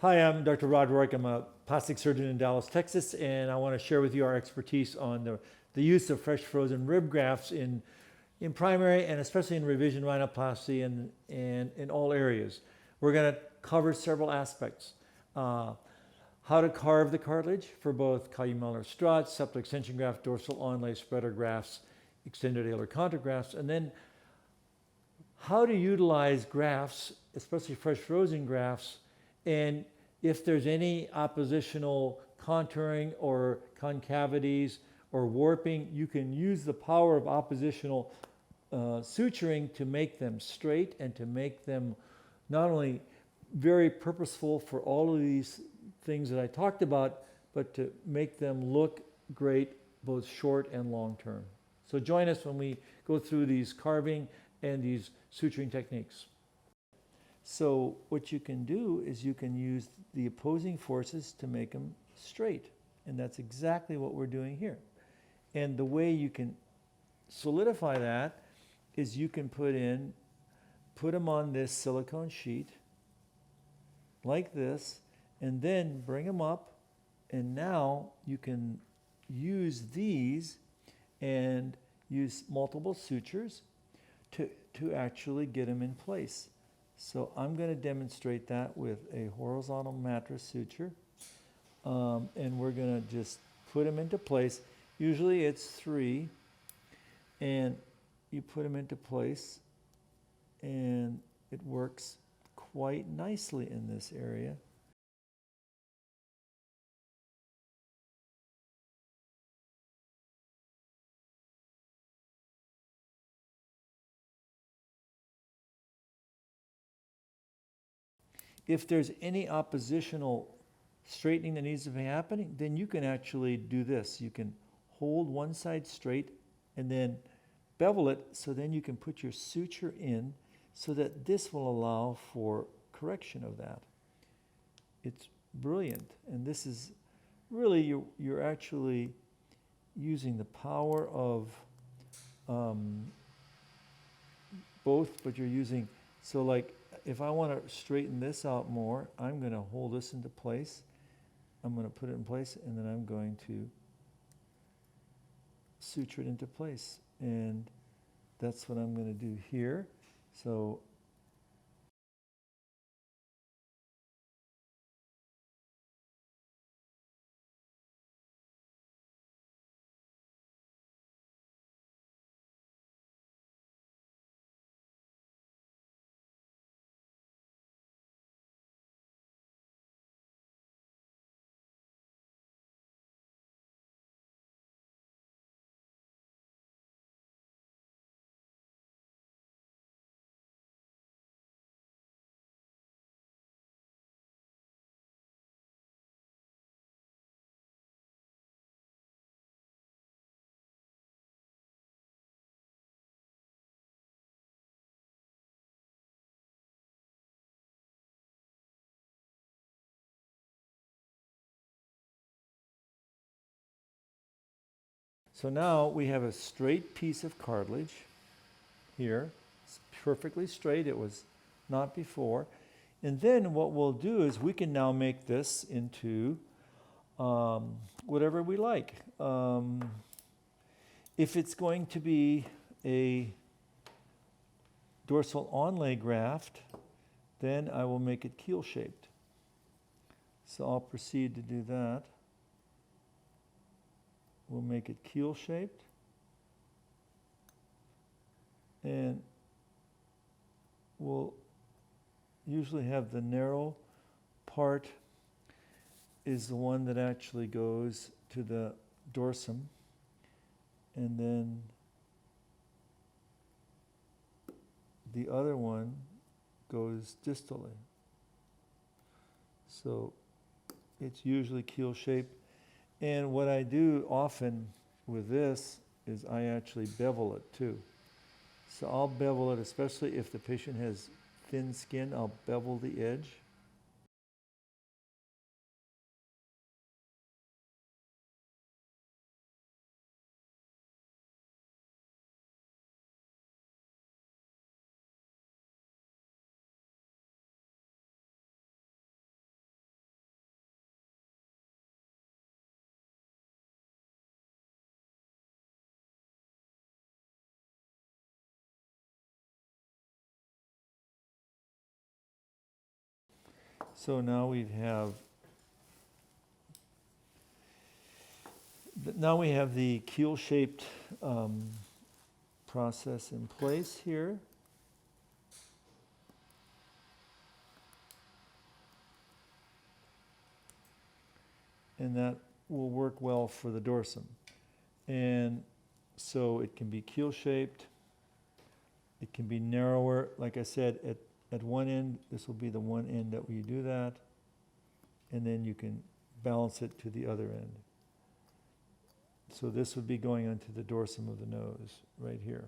Hi, I'm Dr. Rod Rourke. I'm a plastic surgeon in Dallas, Texas, and I want to share with you our expertise on the use of fresh frozen rib grafts in primary and especially in revision rhinoplasty and in all areas. We're going to cover several aspects. How to carve the cartilage for both columellar struts, septal extension graft, dorsal onlay spreader grafts, extended alar contour grafts, and then how to utilize grafts, especially fresh frozen grafts, and if there's any oppositional contouring or concavities or warping, you can use the power of oppositional suturing to make them straight and to make them not only very purposeful for all of these things that I talked about, but to make them look great both short and long term. So join us when we go through these carving and these suturing techniques. So what you can do is you can use the opposing forces to make them straight. And that's exactly what we're doing here. And the way you can solidify that is you can put them on this silicone sheet like this, and then bring them up, and now you can use these and use multiple sutures to actually get them in place. So I'm going to demonstrate that with a horizontal mattress suture, and we're going to just put them into place. Usually it's 3, and you put them into place, and it works quite nicely in this area. If there's any oppositional straightening that needs to be happening, then you can actually do this. You can hold one side straight and then bevel it, so then you can put your suture in so that this will allow for correction of that. It's brilliant, and this is really, you're actually using the power of both, but you're using, so like if I want to straighten this out more, I'm going to hold this into place. I'm going to put it in place, and then I'm going to suture it into place. And that's what I'm going to do here. So now we have a straight piece of cartilage here. It's perfectly straight. It was not before. And then what we'll do is we can now make this into whatever we like. If it's going to be a dorsal onlay graft, then I will make it keel shaped. So I'll proceed to do that. We'll make it keel shaped, and we'll usually have the narrow part is the one that actually goes to the dorsum, and then the other one goes distally. So it's usually keel shaped. And what I do often with this is I actually bevel it too. So I'll bevel it, especially if the patient has thin skin, I'll bevel the edge. So now we have the keel-shaped process in place here. And that will work well for the dorsum. And so it can be keel-shaped. It can be narrower. Like I said, at one end, this will be the one end that we do that. And then you can balance it to the other end. So this would be going onto the dorsum of the nose right here.